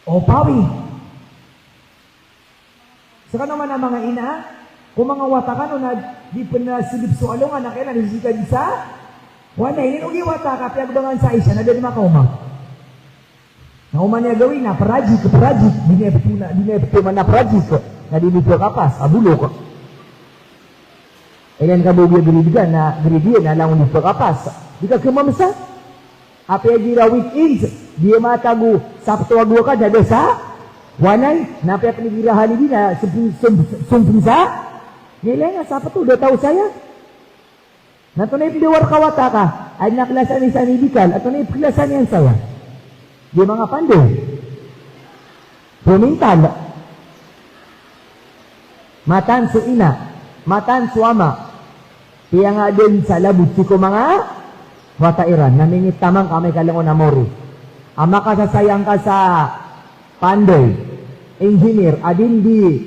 O pawi. Saka naman ang mga ina, kung mga watakan o na di pinasilip so along anak yan, nanisika di sa, wala yun, ugi wataka, piyagdangan sa isa, na din makauma. Nauman niya gawin na, parajik, dinepto man na parajik, na dinipyo kapas, abulok. Ayan kabugyo giridigan na giridiyan na lang unipyo kapas. Di ka kumamsa. Apa yang gira weekends, dia matagu Sabtu agua ka ada sa wanay, napa yang gira hari ini na sumpisa. Nilai nga Sabtu udah tahu saya. Nato na ipidawar kawata ka, ay naklasan ni sanibikal, ato na ipiklasan yan saya. Di mga pandoy. Pumintal. Matan su ina, matan su ama. Kaya nga din sa labut ko mga watairan, namingit tamang kami kalangon na mori. Ama ka sasayang ka sa pandoy, engineer, adin di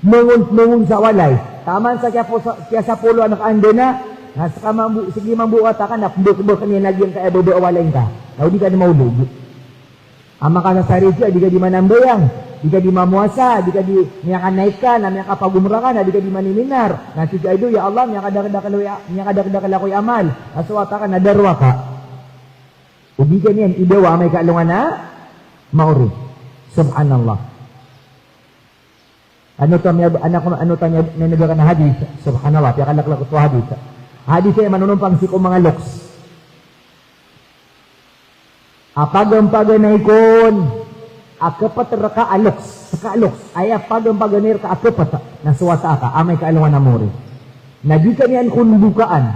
mungun sa walay. Taman sa kaya sa pulo anak ando na, nasa ka sige mambuat ka na, pundok kanina nagyan ka, ebodo walay ka. Now di ka na maulog. Ama ka sa sarili, di ka di manambayang, di ka di mamuasa, di ka di niya ka naik ka, na niya ka pagumura ka, na di ka di maniminar. Nanti ka ito, ya Allah, niya kadakadakala ko'y amal. Aswata ka, nadarwa ka. Ubi ka niyan, idewa, may kaalungan na, mauri. Subhanallah. Ano to niya, nanaga ka na hadith? Subhanallah, kaya kalaklak ito hadith. Hadith ay manunumpang sikong mga loks. Apagampaganay kon, akapat raka aloks, saka aloks, ay apagampaganir ka akapat, nasuwata ka, amay kaalungan na mori. Na di ka niyan kundukaan,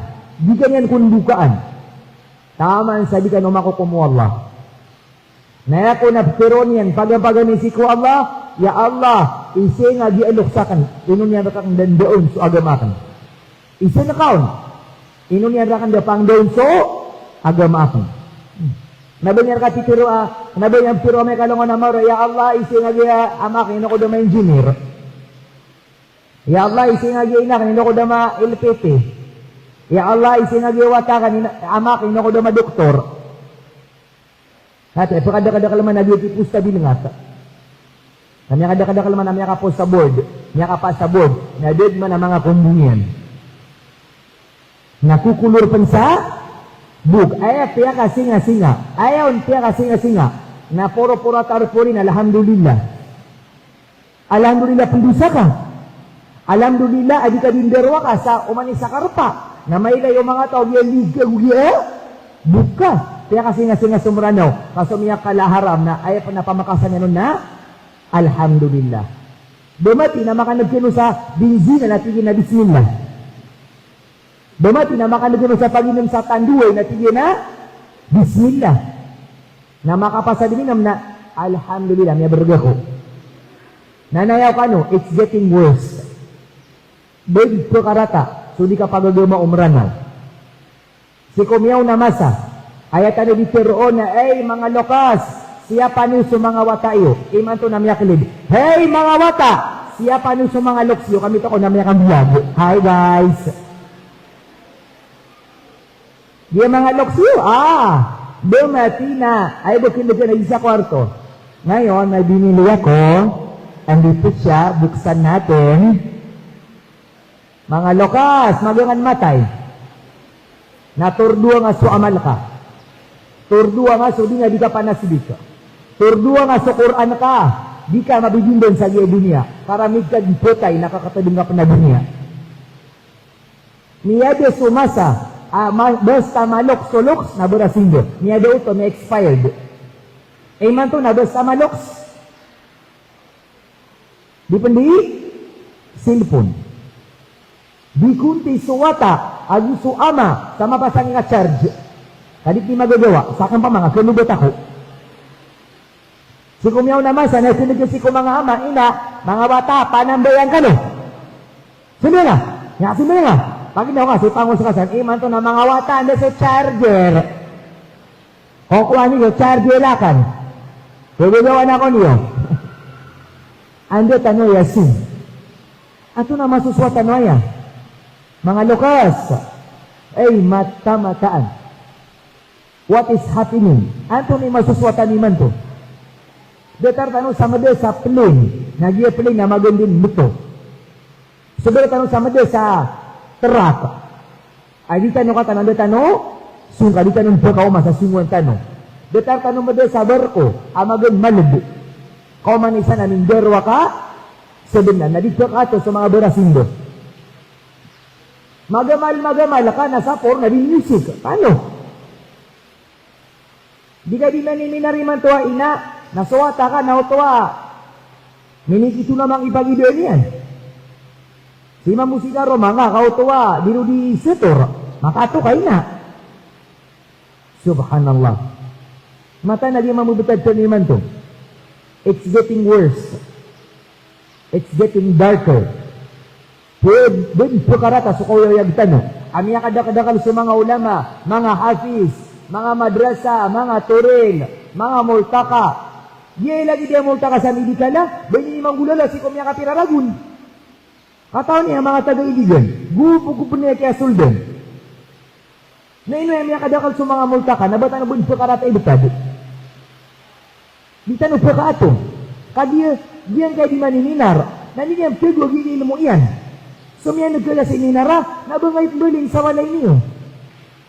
taman sa di ka numakukumu Allah. Na ako na pero niyan, pagampaganisi ko Allah, ya Allah, isi nga di aloksakan, inon niya rakang dandoon so agamakan. Isi na kaon, inon niya rakang dapang doon so agamakan. Nabanyar ka titiro nabanyar piro may kalungan na maro, ya Allah isi nga gaya amak ino ko dama engineer, ya Allah isi nga gaya inak ino ko dama LPP, ya Allah isi nga gaya watakan amak ino ko dama doktor. Hati pagkada-kada kalaman na di pusta bilingat, kanya kada-kada kalaman na niya ka po sa board, niya ka pa sa board, na dead man ang mga kumbungan nakukulur pan sa bug, ayaw piya ka singa-singa. Ayaw piya ka singa-singa. Na puro-puro tarpurin, alhamdulillah. Alhamdulillah, pendusa ka. Alhamdulillah, adi ka dinderwa ka sa umani sa karpa. Na maila yung mga tao, buka. Piya ka singa-singa sumranaw. Kasumiyak ka laharam na ayaw pa napamakasan niya nun na, alhamdulillah. Dumati na makanagkino sa binzina na tigin na bismillah. Dumati na makanagin sa Panginoon sa tanduay na tigil na bismillah. Na makapasa din na alhamdulillah, may berga ko. Nanayaw ka no, it's getting worse. Big prokarata, so di ka pagagama umranaw. Si kumiyaw na masa, ayat ano di teroon na, mga lokas, siya paano sa mga watayo, iman to na miyaklid. Hey mga wata, siya paano sa mga loksyo, kami to ko na miyakang biyag. Hi guys. Dia mga loksyo, dumati na, ay bukin na dyan sa kwarto. Ngayon, may binili ako, andito siya, buksan natin. Mga lokas, magangan matay. Naturdua nga so amal ka. Turdua nga so di nga di ka panasibik. Turdua nga so Quran ka, di ka mabibindon sa iya dunia. Karamig ka di potay, nakakatabing ka pa na dunia. Niyade sumasa, basta maloks-loks na burasindo. Niya daw ito, may expired. Man to na basta maloks. Di pandi, cellphone. Di kunti suwata, agi suama, sama pasang nga charge. Kadit di magagawa, sa akin pa mga, kanubot ako. Si kumiyaw naman, sana sinigyo si kumanga ama, ina, mga bata, panambayan ka no. Sino na? Sino na? Pag daw kasi pangusasan, iman to na mga wata na sa charger. O kuha niyo, charger lakan. Pagagawa na ko niyo. Ando tanong yasin. Ato na masuswatan mo yan. Mga lukas. Mata-mataan. What is happening? Ato ni masuswatan ni man to. Datar tanong sama dia sa plane. Nagia plane na magandang buto. Sabi tanong sama dia sa terak. Ay di tanong ka tanong, sungka di tanong po ka sa sunguan tanong. Datar tanong mo dia sa barko, amagan malubo. Kau man isa namin derwa ka, sebenarnya nadito ka ato sa mga berasindo. Magamal ka, nasa por, nadi-music. Paano? Di ka di maniminariman tuwa ina, nasuwata ka, nautuwa. Minikito namang ipag-ido niyan. Si mamusika ro, mga kautuwa, dino di setor, makato ka ina. Subhanallah. Mata na di mamubutad sa niman to. It's getting worse. It's getting darker. Doon po karata sa kawayag tanong. Amiya kadakadakal sa mga ulama, mga hafiz, mga madrasa, mga turil, mga multaka. Di lagi dia multaka sa medikala, banyi imang gulala si kumya kapiraragun. Kataon niya mga taga-ibigan, gupo niya kaya suldan. Na ino yung kadakal sa mga multaka, nabata na buwan po karata ibutad. Di tanong po ka ato. Diyan kayo di manininar. Nandiyan pego gini ilmu iyan. So miya nagkala sa ininara, nabangay beling sa walay niyo.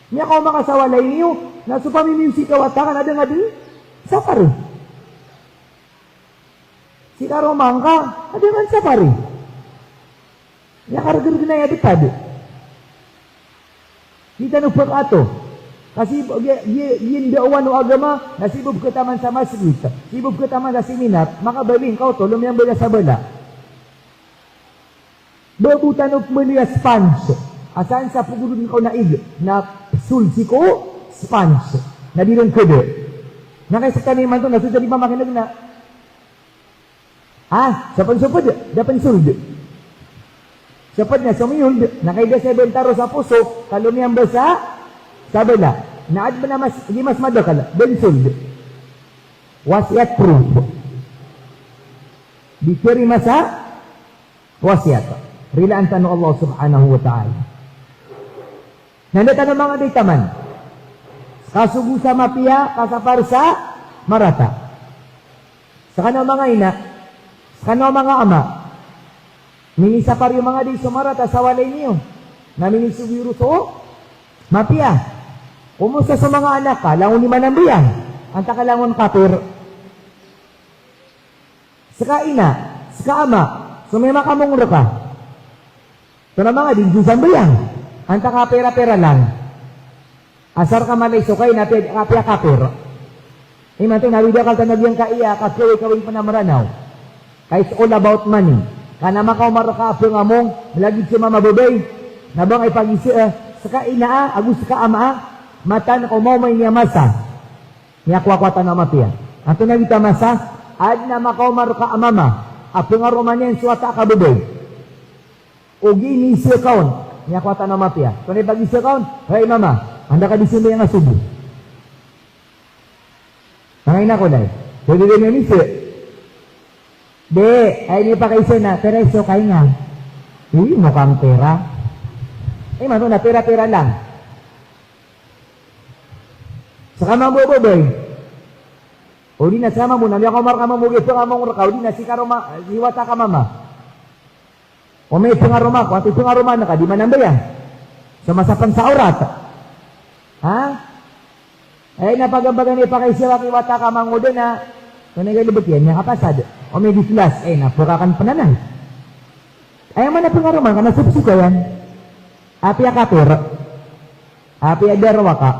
Miya kau makasawalay niyo, na sa pamimusik kawatakan, ada nga di? Sapari. Si karomang ka, ada nga sapari. Miya karagar na yadit tadi. Di tanong po ka ato. Kasi yin daawan o agama, nasibog ka taman sa masjid, sibog ka taman sa seminar, makabaling ka ito, lumiyang bala sa bala. Babutan o maliya sponge, asan sa pugulun ko na sulsi ko, sponge, na dirong kudo. Nakay sa taniman to, nasusa di pa makinig na, sa pansupod, dapan suldo. Sapad na sumiyod, nakaiga sa bentaro sa puso, kalumiyang basa, sabela, naad ba na di mas madakal, bensul, wasiat proof. Dikiri masa, wasiat. Rilaan tanong Allah subhanahu wa ta'ala. Nandata ng mga ditaman, kasugu sa mapia, kasapar sa marata. Sa kanong mga ina, sa kanong mga ama, minisapar yung mga di sumarata sa walay niyo, na minisubiru to, mapia. Kumusta sa mga anak ka, langon ni manambiyan, ang takalangon kapir. Saka ina, saka ama, sumema ka mong ka. Ito na mga din, sambayang, ang takapera-pera lang. Asar ka malay sukay na kapir. Imanto, nawida ka tanagyan ka iya, kawin panamaranaw. It's all about money. Kana makaw maraka nga mong, lagi siya mamababay, nabang ay pag-isi, saka ina, agus saka ama, mata na kumamay niya masa. Niya kwakwata na matiya. Ato na kita masa, ad na makaumar ka amama. Apo nga romanyan suwata ka bubay. Ugi ni siya kaon. Niya kwata na matiya. Kung ibag siya kaon, hey mama, handa ka disimba yung asubo. Tangay na ko dahil. Pwede din yung siya. De, ay niyo pa kayo siya na, pero iso kayo nga. Mukhang pera. Mano na, pera-pera lang. Saka mamboboy. O di na sama mo, nami ako marka mamugi, ito nga mong rakaw, di na si karoma, hiwata ka mama. O may pengaroma ko, at pengaroma na ka, di manambayan. Sumasapan sa orat. Ha? Ay napagambagan ni pakaisiwa kiwata ka mangudo na, kung nagalibot yan, niya kapasad. O may dislas, napurakan pananay. Ay man na pengaroma ka, nasupsi ko yan. Api akapir. Api adarwa ka.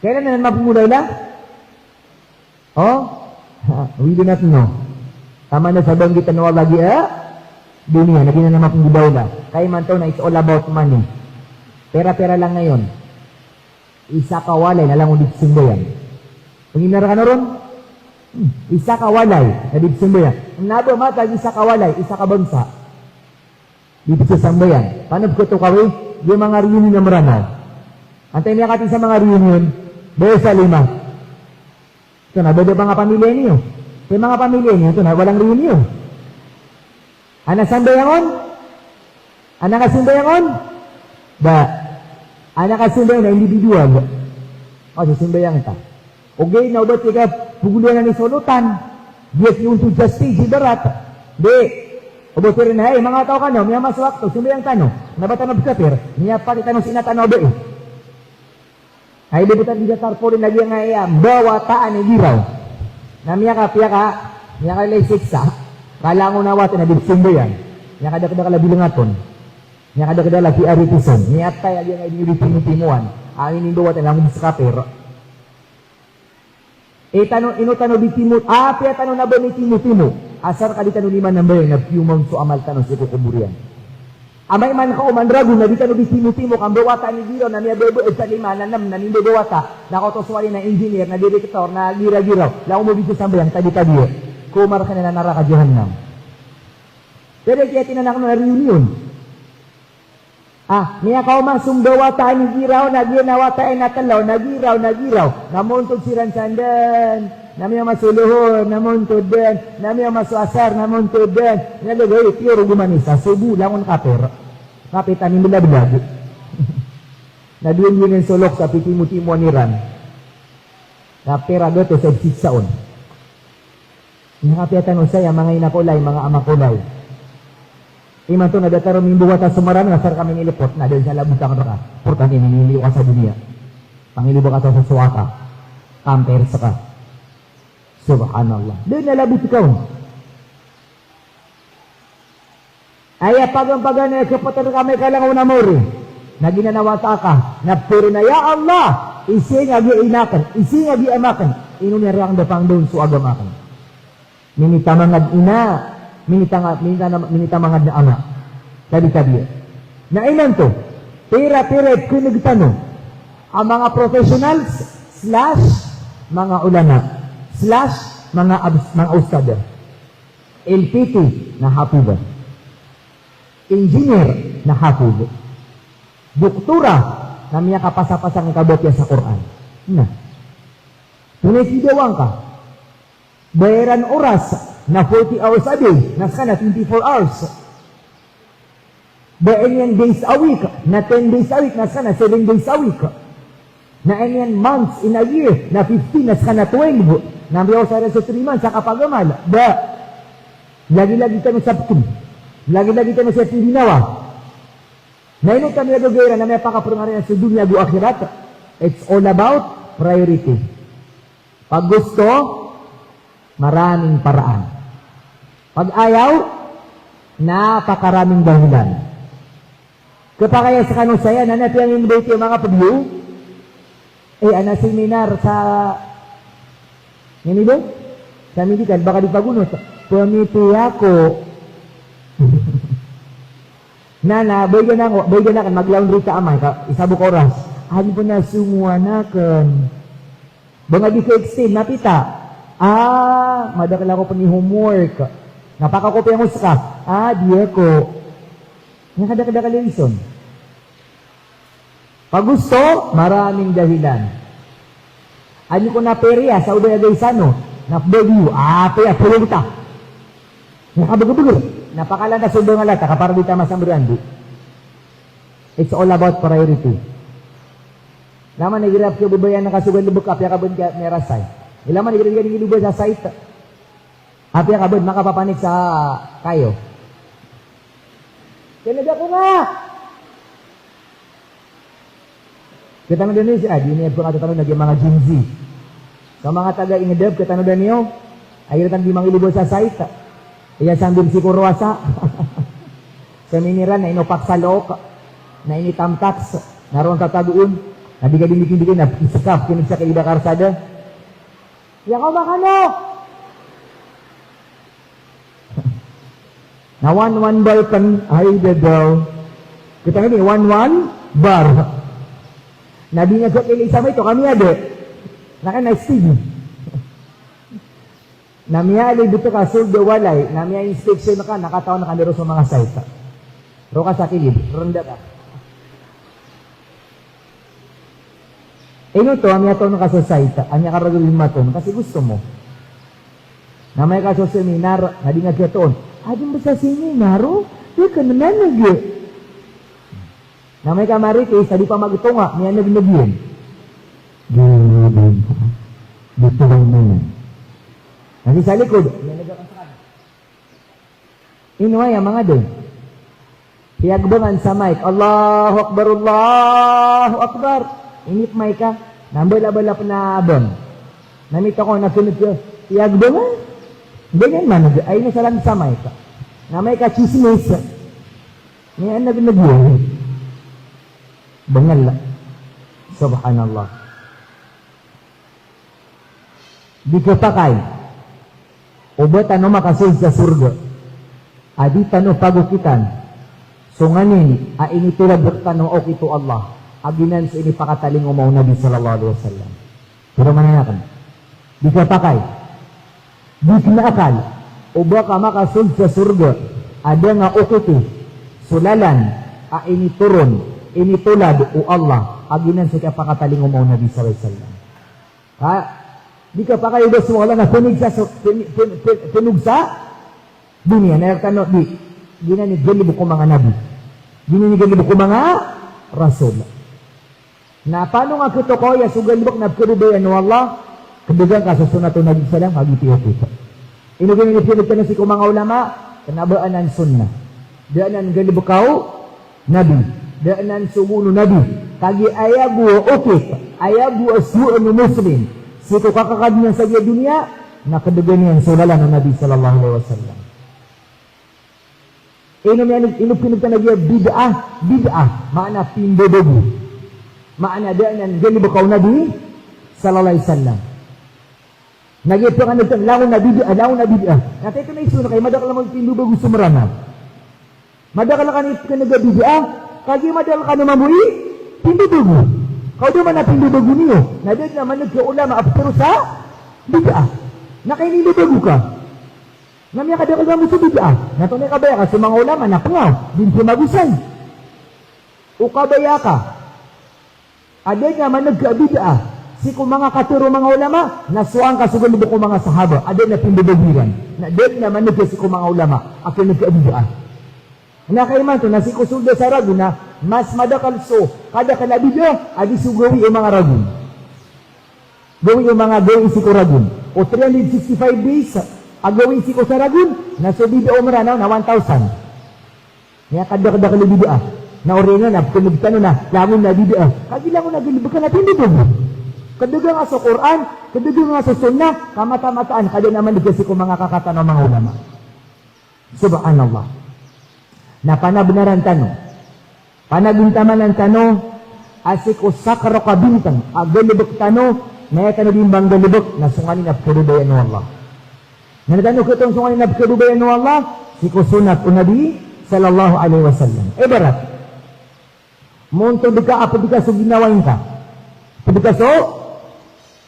Kailan na mapumulay lang? We do not know. Tama na sa banggitan na wala dunia, naging na mapumulay lang. Kaya man to na it's all about money. Pera-pera lang ngayon. Isa kawalay na lang ulit simbayan. Panginara ka na ron? Isa kawalay na ulit simbayan. Ang nado matag isa kawalay, isa kabansa. Dito sa sambayan. Paano ko ito kawin? Yung mga reunion na maranaw. Antay niya kati sa mga reunion, dahil sa 5. Ito na, bada mga pamilya niyo. Sa mga pamilya niyo, ito na, walang reunion. Anak sambayangon? Anak kasimbayangon? Anak kasimbayangon na individual. O, sa simbayang ta. Okay, na ubat ka puguluan ni sulutan. Yes, yung to justice, ibarat. Di. Ubot rin na, mga tao ka no, may maswak to, sumbayang tanong. Nabatan na bukapir, niya pati tanong sinatanaw ba eh. Ay, libutan di sa tarpo rin nagyang nga bawa taan ni giraw. Na miya ka, niya ka lay siksa. Kala mo na watin na sumbayan. Niya kada bilangaton. Niya kada lagi aritisan. Niya tayo yung ibibitimuan. Ang ininduwa tayo lang sa kapir. Inutano di timut. Piya tanong na ba ni timu. Asar ka di tanong liman ng bayan na piyumang so amal tanong sa kukuburian. Amay man ka umandrago na di tanong di timu. Kang bawata ni Giro na niya bebo sa lima na nindo bawata. Na kotoswali na engineer, na direktor, na gira-giraw. Lang umubig sa sambayang tabi-tabi. Kumar ka na naraka Jahannam. Pero kaya tinanak na reunion. Niya ka umasumbawa ni giraw, naginawa tayo natalaw, nagiraw, namuntod siran sandan, namiya masuluhon, namuntod din, namiya masuasar, namuntod din, nalagay, piyoro gumanisa, subu, langon kaper, kapitanin bilag-bilag. Naduin yung sulok sa pitimu-timu aniran. Kapera gato sa siksaon. Nakapiatan saya, mga inakulay, mga amakulay. Iman to nadataro ming buwata sumaran ngasar kami nilipot na dahil sa labutan ka portan ininiliw ka sa dunia. Pangilibo ka to sa suwaka. Kamper sa ka. Subhanallah. Doon nalabot ikaw. Ay pagang-pagang na kapatid kami kalang unamori. Naginanawata ka. Na puro na ya Allah. Isi nga giinakan. Isi nga giamakan. Inunirang dapang doon so agamakan. Minitamangad ina. Minita mga na anak. Tabi-tabi. Na inan to, pira-pira kunigtanong ang mga professionals / mga ulama / mga ustada. LPT na hafid. Engineer na hafid. Doktora na miya kapasa-pasang kabotya sa Quran. Na. Tunay-sidawang ka. Bayaran oras na 40 hours a day, nasa na 24 hours. Bayan days a week, na 10 days a week, nasa na 7 days a week. Na yan months in a year, na 15, nasa na 12. Nambiyaw sa 3 months, sa kapagamal. Lagi-lagi kami sa ptum. Lagi-lagi kami sa tibinawa. Na ino kami nagagayra na may pakapurungan rin sa dunya gu akhirat. It's all about priority. Pag gusto, maraming paraan. Pag ayaw, napakaraming dahilan. Kapag sa kanong saya, nanati ang invite yung mga pagyo, ana seminar sa ninibo? Sa medical, baka di pagunot. Pumiti ako. Nana, boy na kan, mag-laundry ka amay, isabok oras. Ano po na sumuanakan? Banga di ko extend, napita. Madakala ko pa ni homework. Napakakopya mo sa diya ko. Nakadakadakala lison. Pag gusto, maraming dahilan. Ano ko na perya sa Uday Agaysano, napagyo, kaya pulong ta. Nakabagabagay. Napakalanda sundo nga lata, kapara di tama sa murandi. It's all about priority. Naman nagirap siya bubayan ng kasugan lubok, kapya kabun ka merasay. Ilaman nagirap siya lubok sa site. Kapya kabun, makapapanik sa kayo. Kinada ko nga! Kita na din siya, diniyab ko nga tatanong nagyang mga Gen Z. Sa mga taga-ingadab, kita na din niyo, ayun ang di mangilubos sa site. Iya sambil si kurwasa. Sa miniran na inopak sa look, na initamtax, naroon kataguun, nabigadin-bikin na iskap, kinig sa kaida karsada. Iya ko makano! Na 1-1 bar kan, ay daw. Kita nga 1-1 bar. Nabi nga sa kilisama ito, kami ade. Naka-na-stig. Namiyali dito ka, suldo walay, namiya inspection na ka, nakataon na kaniro sa mga site. Ro ka sa kilid, ronda ka. Ino to, amiya to na ka sa site, amiya ka ragulin maton, kasi gusto mo. Namaya ka sa seminar, nadi nga siya toon, adin ba sa seminar, di ka naman nag-i. Namaya ka maritis, hindi pa magtunga, miya nag-nag-in. Dito lang muna. Nanti sa likod, nilagay ka sa kanan. Inuay ang mga doon. Piyagbangan sa mic. Allahu Akbar, Allahu Akbar. Inip mic ka. Nambala-bala pa na abang. Namit ako, nasunod ko. Piyagbangan. Ganyan man. Ay na sa lang sa mic ka. Na may ka chismis. Ngayon nag-nagyo. Bangal. Subhanallah. Di ka pakay. Ubat ano makasul sa surga. Adi tano pagukitan. Sunganin, initulad tano o kito Allah. Aginan sa ini pakataling umaw Nabi sallallahu alaihi wasallam. Pero mananakan. Di ka pakay. Di kinakal. Uba ka makasul sa surga. Ada nga ukiti. Sulalan. Initurun. Initulad o Allah. Aginan sa pakataling umaw Nabi sallallahu alaihi wasallam. Ha? Di ka pa kayo gusto wala na punig sa dunia. Nagtanong di. Ginani galibok ko mga nabi. Ginani galibok ko mga rasul. Na paano nga kito ko ya sugalibok na pagkarubayan no Allah. Kedugang kaso sunat Nabi sallam hagitiyo kita. Ino ginani pinag ka na si mga ulama. Kanabaanan sunnah. Daanan galibok kau nabi. Daanan suguno nabi. Kagi ayabu ukit. Ayabu asbu'an muslim. Situ kakakad niya sa dunia, nakadugan niya sulala ng Nabi sallallahu alaihi wasallam. Ino pinagtanagya bid'ah, maana pindodogo. Maana daanan gani bakaw Nabi sallallahu alaihi wasallam. Nagyato ka nagtang laon na bid'ah. Natay ito na iso na kayo, madakala mo pindodogo sumrana. Madakala ka nagtang bid'ah, kagi madakala ka naman mo pindodogo. Kau naman na pindubago niyo. Nadag naman nagkaulama aptero sa bid'ah. Nakainilubago ka. Namya kadakal mo sa bid'ah. Natunay kabaya ka sa mga ulama, nakungaw. Din sumagusan. O kabaya ka. Adag naman nagka-bid'ah. Si kung mga katuro mga ulama, nasuang ka sugal ko mga sahaba. Adag na pindubagiran. Nadag naman nagka si kung mga ulama. Ako nagka-bid'ah. Nakaiman to, nasikusulda sa ragu na mas madakal so, kada kalabidya, adi sugawi yung mga ragun. Gawi yung mga gawi si ko ragun. O 365 days, agawin si ko sa ragun, nasa bidya o maranaw na 1,000. Kaya kada kalabidya, na oringan na, pinagtano na, langon na bidya. Kagilangon na gilibag na tinidog. Kaduga nga sa Quran, kaduga nga sa sunnah, kamata-mataan, kada naman nagkasi ko mga kakatano mga ulama. Subhanallah. Na panabnaran tanong. Panabintaman ng tanong, asik usakaro ka bintang, agalibok tanong, may kanabimbang galibok, na sunganin na pagkarubayan ng Allah. Nanatanong ko itong sunganin na pagkarubayan ng Allah, si kusunat o Nabi, sallallahu alaihi wasallam. Barat, munto di ka, apabika so ginawain ka. Apabika so,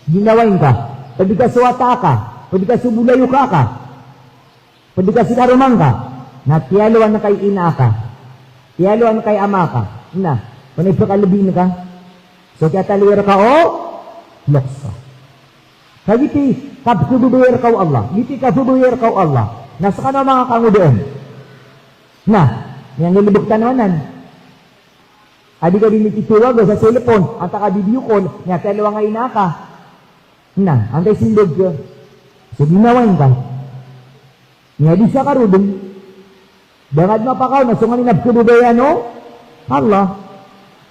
ginawain ka. Apabika so ata ka. Apabika so bulayo ka. Apabika so darumang ka. Na tiyaluan na kay ina ka. Tiyaluan na kay ama ka. Na, kung ipakalubin ka, so kaya taluwer ka o, loks ka. Kagiti, kapsububuyer ka o Allah. Giti kapsububuyer ka o Allah. Nasa ka na mga kangudoon. Na, yung nilibok tanawanan. Adi ka din ituwag sa cellphone, at ka video call, nga tiyaluan nga ina ka. Na, antay sindog ka. So ginawain ka. Nga di siya karudong. Dangad mapakaw na sunganin nabkudubayan o Allah.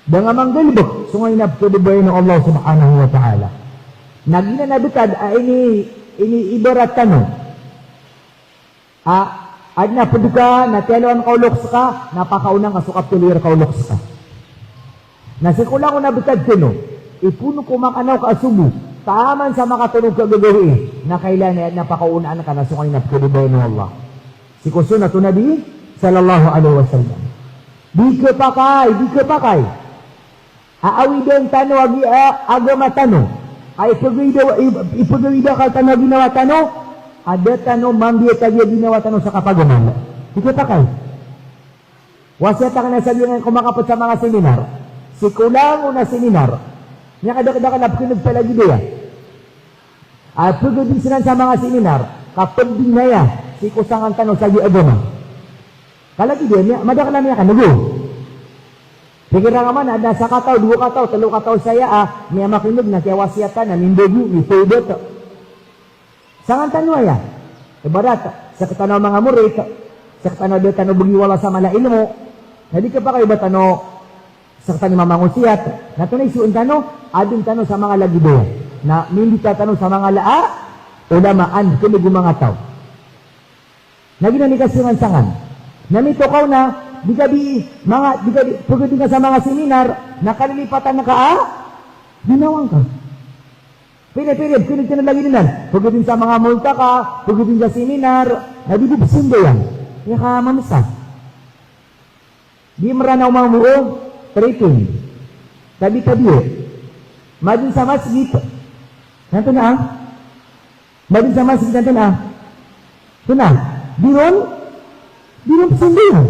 Dangad manggalibok sunganin nabkudubayan o Allah subhanahu wa ta'ala. Nagina nabitad ini ibarat tanong. Ad na paduka na teloan kauloks ka, napakaunang kasukap tulir kauloks ka. Nasikulang ko nabitad kino, ipuno ko makanaw ka asubo, taaman sa makatunog ka gagawin, na kailan napakaunaan ka na sunganin nabkudubayan o Allah. Si kusunat o Nabi sallallahu alaihi wasallam. Di ka pakay. Aawi din tano agama tano. Ay ipagawida ka tano ginawa tano. Ada tano mambiya tagya ginawa tano sa kapagaman. Di ka pakay. Wasya ta ka na sabihin ng kumakapot sa mga seminar. Si kulang na seminar. Nya kada-kada na pinagpalagi diya. At pagawin sinan sa mga seminar, kapag din na ya, si kusangan tano sa agama. Kalagi dia, madakala niya ka, nago. Pikir nga man, ada sa kataw, 2 kataw, 3 kataw saya, may makinig na kaya wasiatan na, nindogu, ipodot. Sangan tanwa ya. Ibarat, sa katanaw mga murid, sa katanaw de tano bugiwala sa mala ilmo, hindi ka pa kayo ba tano, sa katanaw mamangusiat, na ito na isuun tano, ading tano sa mga lagido, na hindi ka tano sa mga laa, o lamaan, kinig mga tao. Naginani kasi ng sangan. Namito ka na, di ka pagdating ka sa mga seminar, nakalilipatan na ka, ginawang ka. Pilip, kinig ka na lagi nilan. Pagdating sa mga multa ka, pagdating sa seminar, nabibibsin ba yan? Kaya ka mamisa. Di maranaw mga muo, tripping. Tabi-tabi. Madin sa masjid. Nanto na Madin sa masjid nanto na. Ito na. Diron pasindihan.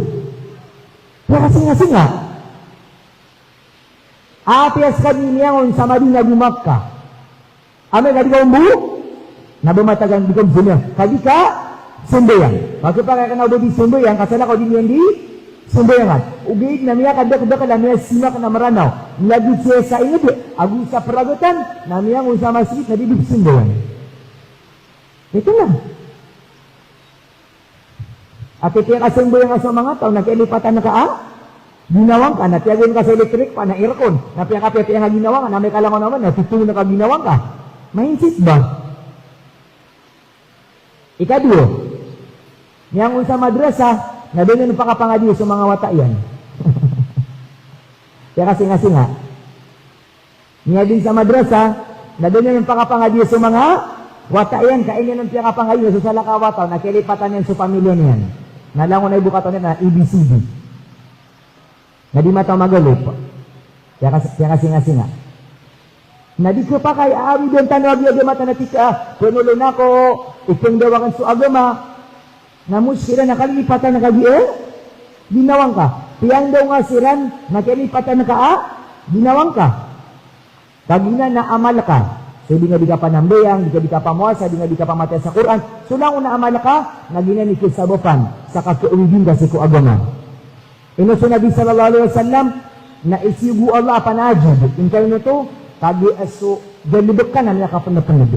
Kaya kasinga-singa. Apias kaniniyangon sa Madina Gumakka. Ame kadi kau bu, nabi matakan di kau dunia. Kadi ka sembahyang. Maka pakai kena udah di sembahyang, kasana kau di sembayangan. Ugig namanya kada namanya simak na meranau. Lagi ciasa ini dia, agu sa peragatan, namanya usa masjid nabi di sembahyang. Itulah. At ito yung kasembahyang sa mga tao, nakilipatan na ka ginawang ka, natiyagin ka sa elektrik pa, na aircon, napiyakapit yung ginawang ka, na may kalangon naman, natutunan na ka ginawang ka. Mindset ba? Ikadua, yang unsa madrasah, na doon yung pakapangadi sa mga watayan. Kaya kasi nga singa. Niya din sa madrasah, na doon yung pakapangadi sa mga watayan, kainin yung pakapangadi sa salakawataw, nakilipatan yan sa pamilya niyan. Nalangon na ibukato na ABCD. Na di mataw magalup. Kaya kasi nga singa. Na di ko pa kay aawi doon tanawag yung mata na tika. Pinulo na ko, itong dawakan sa agama. Namus sila nakalipatan na kagi ginawang ka. Tiyang daw nga siran, nakalipatan na ka ginawang ka. Kagina na amal ka. So di nga di ka panambeyang, di ka pamuasa, di nga di ka pamatay sa Quran. So lang una amal ka, nagina ni kisabopan sa kakiuwigin kasi ko agama. Inuso Nabi sallallahu alaihi wasallam na isigu Allah panajid. Intay nyo to, kagi aso, galibok ka na niya kapanapanabi.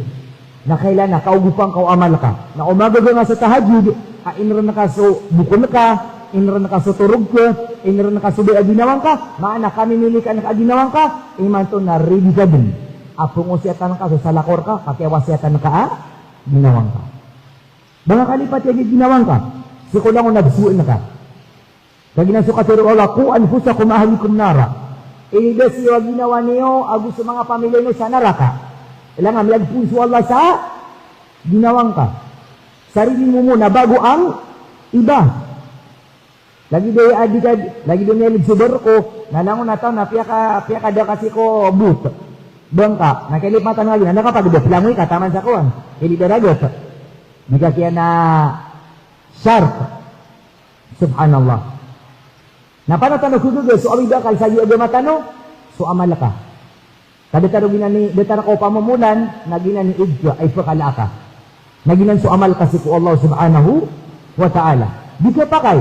Na kailan na, kaugupang kauamal ka. Na umaga nga sa tahajud, inron na ka so bukon ka, inron na ka so turog ka, inron na ka so aginawan ka, maana kami nili ka nakaginawang ka, iman to na ready ka din. Apong usiatan ka, so salakor ka, pakiawasiatan ka, ginawang ka. Mga kalipat yung ginawang ka, si ko lang nagsuin na ka. Kaya ginasukatiro Allah, ku anfusakum ahlikum nara. Inigas yung ginawa niyo, agus sa mga pamilya niyo sa naraka. Ilangan, milagpunso Allah sa ginawang ka. Sarili mo muna bago ang iba. Lagi doon niya ligsubar ko, nalangon na tao na piyaka daw kasi ko boot. Doon ka, nakilipatan nga yun, nakapagdop langoy ka, taman sa kuwan. Iliberagot. Di ka kaya na sharp. Subhanallah. Napanatano ko doon, so awida kal sa iyo matano, so amal ka. Kadetaro ginani, detara ko pamumulan, naginani idja ay pakala ka. Naginan so amal kasi ko Allah subhanahu wa ta'ala. Di ka pa kay,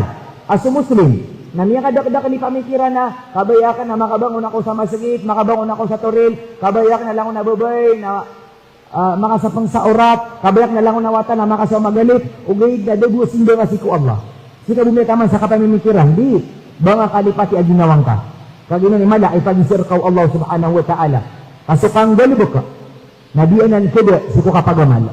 as a Muslim, na niya kadak-dak ni pamikiran na, kabayakan na makabangon ako sa masjid, makabangon ako sa toril, kabayak na lang na babay, na makasapang sa orat, kabayak na lang na wata na makasama magalit, ugay na dugo sindo nga si ko Allah. Sika bumitaman sa kapamimikiran, di, banga kalipati aginawang ka. Kagino ni mala, ipagisir ka Allah subhanahu wa ta'ala. Kasukang galibok ka, nabianan kede, siko kapagamal.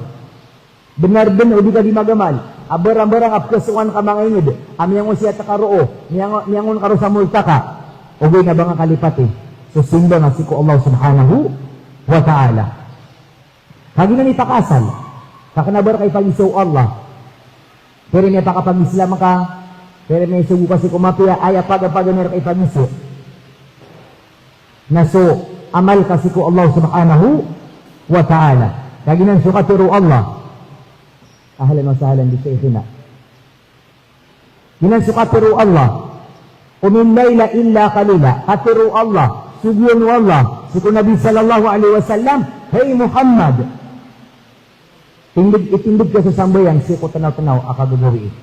Benar-benar di ka di magamal. Abarang-barang apkasuan ka mga ingid. Amiyang siya takaroo. Miyangon karo sa multa ka. Ugay na ba nga kalipati? Susinda na si ko Allah subhanahu wa ta'ala. Kagi na ni pakasal. Kakanabar kay pagisaw Allah. Pero niya pakapag-Islam ka. Pero may sugu kasi kumapia. Ay apag-apaganar kay pagisaw. Naso amal kasi ko Allah subhanahu wa ta'ala. Kagi na sukatiro Allah. Ahlan wa sahlan bi shaykhina. Ginasukatiru Allah. Umin layla illa qalila. Katiru Allah. Sugyan Allah. Siku Nabi sallallahu alaihi wasallam, hey Muhammad. Itindig ka sa sambayan, siku tanaw-tanaw akagawi.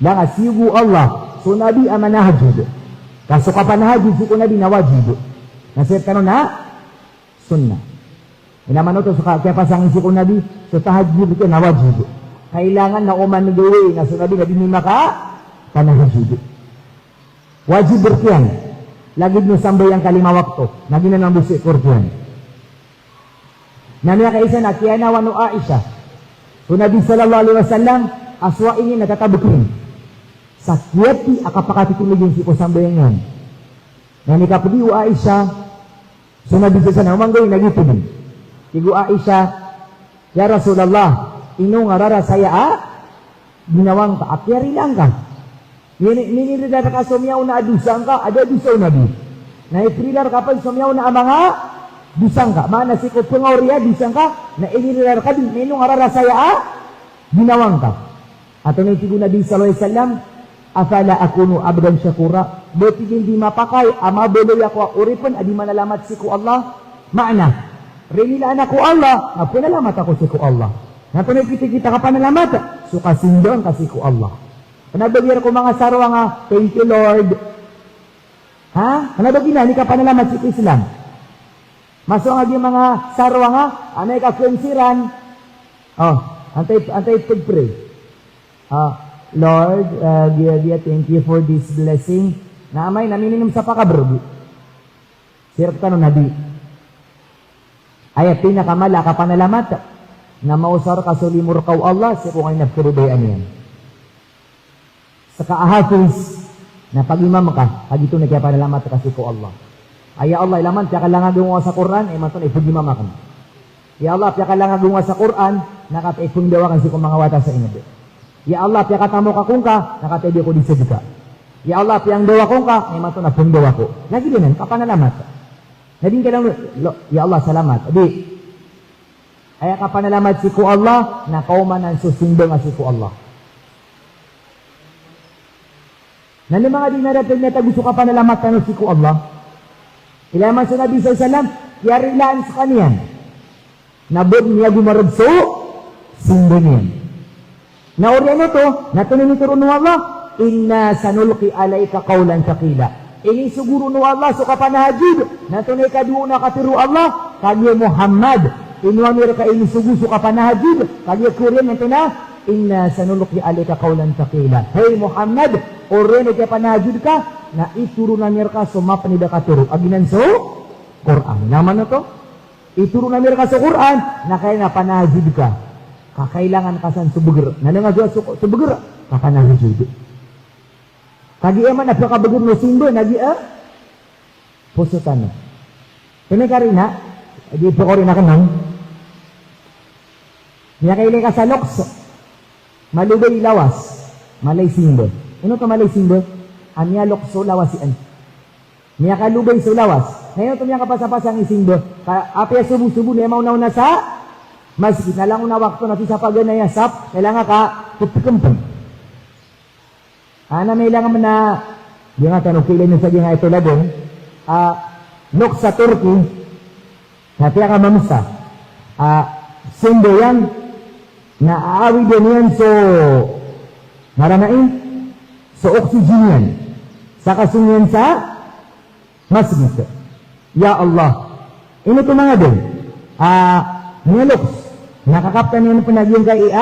Langa sigu Allah. So Nabi amanahajud. Kaso kapan haji suku Nabi na wajib. Nasir ka na sunnah. Inaman ito sa kaya pasangin suku Nabi, so tahajud ito na wajib. Kailangan na uman nagawi na sa Nabi na binima ka, panahajud. Wajib berkian. Lagi nyo sambay ang kalima waktu. Naging na ng busi kurkian. Namanya kaisa na kiyana wano Aisha. So Nabi sallallahu alaihi wasallam aswa ini natatabukin. Sakyati akapakatitinigin si kusambayang yan. Nani kapadi u Aisha. So Nabi sa sana umanggoy nagitubin. Igu Aisha, ya Rasulullah, inu ngarara saya ginawang ka akyari lang ka. Nini ridar ka sumiyaw na adusang ka, ada dusaw Nabi. Na iprilar kapag sumiyaw na amanga dusang ka. Mana si ko pengawriya dusang ka, na iniridar ka din, inu ngarara saya ginawang ka. Atau nitigo Nabi sallallahu alaihi wasallam, afala akunu abdan syakura, berarti hindi mapakai, ama boloy ako uripan, adi manalamat si ko Allah. Makna, rinilaan ako Allah, pinalamat ako si ko Allah. Natunay kita ka panalamat, so kasindon kasi ko Allah. Kanabagir ko mga sarwa nga, thank you Lord. Ha? Kanabagir na, hindi ka panalamat si Islam. Maso nga yung mga sarwa nga, anay ka kunsiran. Oh, antay pag-pray. Lord, dear, thank you for this blessing. Namay, namininom sa pakabro. Sirap ka no, Nabi. Ay, pinakamala ka panalamat na mausar ka sulimur kau Allah siya kung ay nagkurudayan yan. Sa kaahafis na pag-imam ka, pag ito na kaya panalamat kasi ko Allah. Ay, Allah, ilaman, kaya kailangan gumawa sa Quran, ay mato na ipag-imam ka. Ya Allah, kaya kailangan gumawa sa Quran, nakataipungdawakan si kong mga wata sa inabi. Ya Allah, kaya katamo ka kung ka, nakataibig ko di sedika. Ya Allah, kaya ang dawa kong ka, ay mato na pungdawa ko. Lagi din, kapanalamat. Nading ka lang, ya Allah, salamat. Adi, ay kapanalamat si ku Allah, na kaumanan susimbang si ku Allah. Na ng mga dinarating na taguso kapanalamat ka si ku Allah, ilaman sa Nabi SAW, yarilaan sa kaniyan, nabod niya gumarabso, simbang niyan. Na oryan ito, natunin ito rin Allah, inna sanulki alayka qawlan thaqila. Ini siguro no Allah so kapanahajid. Natunay kaduo na katiru Allah. Kanya Muhammad. Inuamir ka ini sugu so kapanahajid. Kanya Korean ito na. Inna sanulukli alika kaulan takila. Hey Muhammad. Oren ito panahajid ka. Na ituro na nir ka so mapanida katiru. Aginan so Quran. Naman na to. Ituro na nir ka so Quran. Na kaya na panahajid ka. Kakailangan ka san subugur. Nanangagwa subugur. Kapanahajid. Kagi eman napakabagur no sindo nagi pusutan. Kini karina di pokorina kanang. Niya kaili ka sa loks. Malubay lawas. Malay sindo. Ano to malay sindo? Anya lokso lawasian. Niya kalubay so lawas. Ngayon to niya kapasa-pasang isindo. Apya subu-subu niya maunaw na sa masjid. Nalang una wakto na sa paganayasap. Kailangan ka tutikumpun. Ana may lang na yung nga tanong kilay nyo sa nga ito labong nok sa Turkey hati ka mamusta sindo yan na aawi din yan so maranain so oxygen yan sa kasunyan sa masjid. Ya Allah ino ito mga din mga loks nakakaptan yan panagyan kay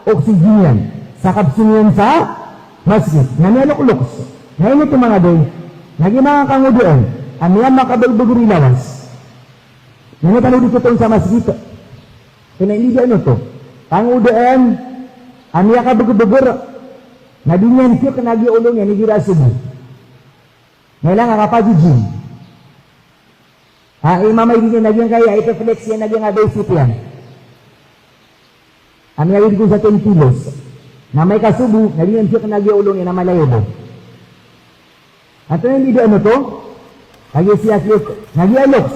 oxygen yan sa kapsunyan sa masjid, nanelok-loks. Ngayon ito mga doy, naging mga kangudoon, ang yan makabalbaguri lawas. Ngayon kanudit ito sa masjid. Pinailigan ito. Kangudoon, ang yan kabagubagur, nabinyan siya kanagi ulong yan, nigira subo. Ngayon nga kapagijin. Imamay din yan, naging kaya, ito flex yan, naging basic yan. Ang yan ko sa 10 kilos. Na may kasubo, naging siya kanagi-ulong yan na malayo mo. At yung hindi ano to, nag-isiyas-yos, nag-ialoks.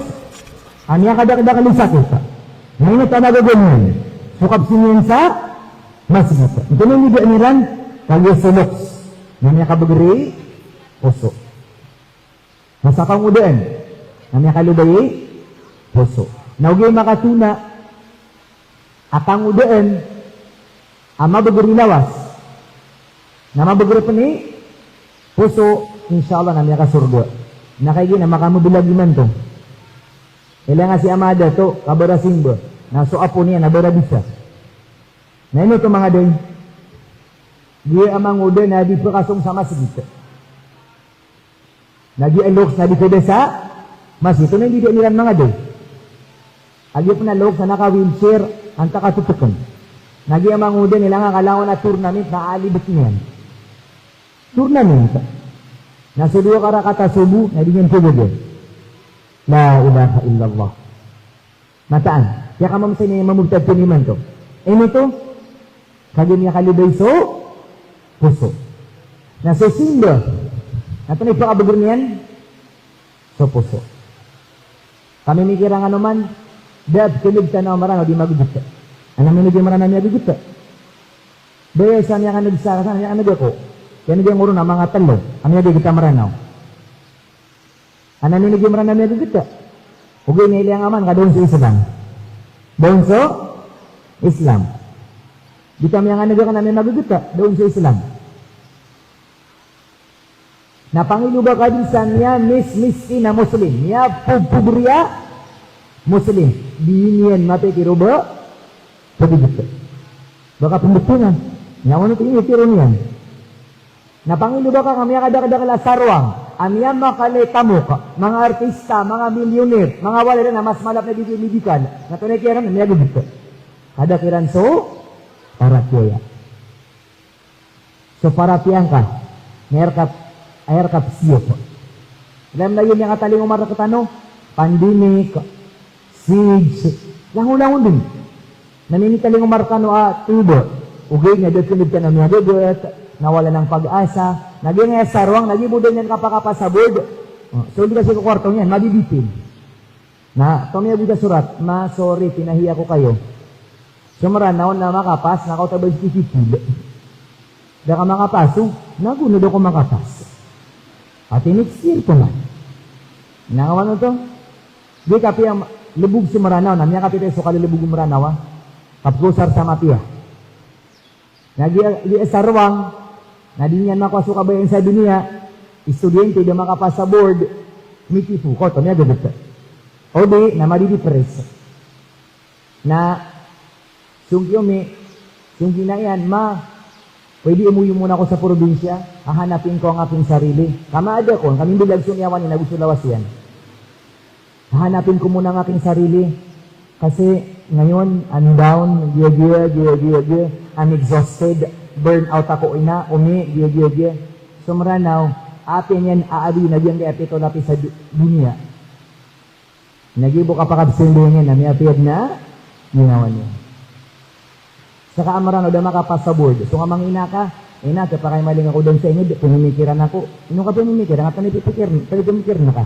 Aniya kadak-dak sakit. Ngayon ito nagaganyan. Sukap sinyan sa masjid. Ito yung hindi aniran, nag-isiloks. Naniya kabagri, puso. Nasa kang udaan, naniya kalubay, puso. Naugay makatuna, at ang udaan, ama baguri lawas. Nama baguri pa ni puso insyaallah namanya ka surga. Nakaigi na makamubilag man to. Ilang nga si Amada to, kabara simba. Naso apo niya, nabara bisa. Na ino to mga day. Dia amang uda na di pakasong sa masjid. Nagi-alok na di pwede sa masjid. Ito na hindi nilan mga day. Agi po na lok sa naka-wheelchair, ang takatutukan. Nagi amang uda nila nga kalawan na tournament na alibot niyan. Tournament. Nasa dua karakata subuh, na di niyan pugod. La ilaha illallah. Mataan. Kaya ka mamsay niya mamugtad ko niman to. Ano to? Kagin niya kalibay so, puso. Nasa simba. Nato na ipakabagur niyan, so puso. Kami mikirang ano man, dad, kilig ka na marang, di maguguta. Ano minigay marang na niya guguta? Daya sa niya ka nagsaka, sa niya ka nagako. Yan niya nguro na mga talo. Ano niya di kita maranaw? Ano minigay marang na niya guguta? Ugay na ilang aman, kadoon sa Islam. Doon sa Islam. Di kami yang nagaka namin maguguta, doon sa Islam. Napangiluba ka din sa niya, miski na Muslim. Niya pubriya, Muslim. Di niyan matikiruba, paguguta. Baka pembutunan. Niya ano ito itiro niyan. Napangiluba ka kami kada sarwang. Amya makalitamok, mga artista, mga milyonir, mga wala na mas malap na medical, na tunay kiran, niya guguta. Kada kiran so, para kaya. So para tiyang ka, air kap siyo po. Alam na yun yung kataling umar na katano, pandemic, siege, langulangon din. Naninitaling umar ka no, tubo, ugay nga doon ka na mga gagot, nawala ng pag-asa, naging sarwang, naging budo niyan kapakapasabod. So hindi kasi kukwarto niyan, mabibitin. Na, tumiya buda surat, sorry, pinahiya ko kayo. Sumara naon na makapas, nakautabay si Kikil. Da ka makapas, nagunod ako makapas. At next year ko na. Nakawan to? Di kapi ang lubog si Maranaw, namya kapi tayo so kalilubog Maranaw, kapgusar sa mapia. Nagi sarwang, na di niyan makasuka ba yung sa dunia, estudyante di makapas sa board, mitipu ko, ito niya gagawin. O di, na madidepress. Na, sungki na yan, pwede umuwi muna ako sa probinsya, hahanapin ko ang aking sarili. Kamaada ko, kaming bilag sunyawan ni Nagusto Lawas yan. Hahanapin ko muna ang aking sarili, kasi ngayon, I'm down, I'm exhausted, burn out ako ina, So maranaw, atin yan aabi na diyan kay apito napi sa dunia. Nagibo ka pa kapsinduhin yan, nami apiyad na, ningawan niya. Saka amarano, da makapasabord. So nga mangina ka, ina, kaya pa kayo maling ako doon sa inyo, pumimikiran ako. Ino ka pumimikiran, nga panipipikir na ka.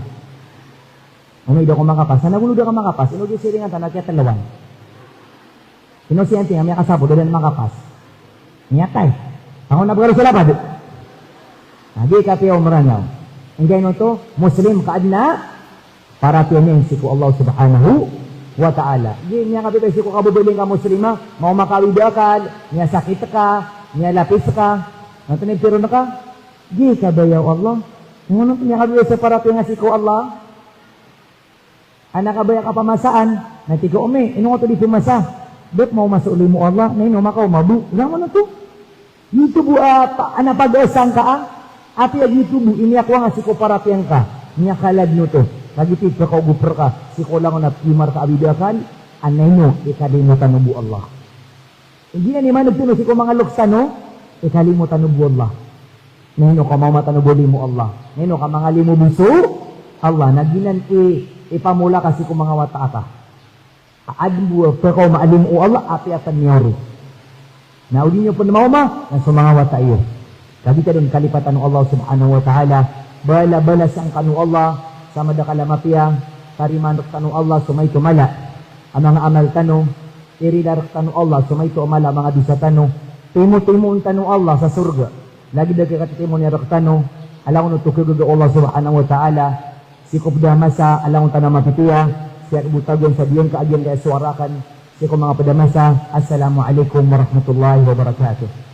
Ano daw ko makapas? Sana gulo daw ka makapas? Ino di siringan ta, nakya talawan. Ino siyente nga, may kasabo, doon makapas. Nyatay. Ako na pagkaro sa lapad. Nagi kapiyaw maranaw. Ingay no to, Muslim kaadna, para tiyanin si ko Allah subhanahu wa ta'ala. Di niya kapitay si ko kabubuling ka Muslima, mau makawidakal, niya sakit ka, niya lapis ka, natunib pero na ka, di kabayaw Allah. Ngunit niya kapitay sa para tiyanin si ko Allah, anak kabaya ka pamasaan, natigo umi, ino nga to di pumasa, bet mau masuli mo Allah, na ino makaw mabu, naman na to. YouTube anak pag-asang ka, api ag YouTube, ini ako nga si ko para tiyanin ka, niya kalad no to. Lagi ka kauguper ka, si ko lang na primar ka abidakan, anay mo, ikalimutan mo Allah. Hindi na ni manog tuno, si ko mga luksano, ikalimutan mo Allah. Nino ka mamatanubo mo Allah. Nino ka mga limo buso, Allah, naginan ipamula kasi ko mga wataata. Aadmo, pero maalim o Allah, api atan niyari. Naudi niyo po na mauma, nasa mga wata iyo. Kadi ka din kalipatan ng Allah subhanahu wa ta'ala, bala-balas ang kanu Allah, sama da kalamapia, tarimanok tanu Allah, sumay tumala. Ang mga amal tanu, iridarak tanu Allah, sumay tumala, mga bisa tanu. Timo-timoon tanu Allah sa surga. Lagi da kikatitimo niya rak tanu, alang ko nutukigo Allah subhanahu wa ta'ala, sikop damasa, alang ko tanang mapitiya, siya kabutagon sa diyon kaagyan kaya suwarakan, sikop mga padamasa, assalamualaikum warahmatullahi wabarakatuh.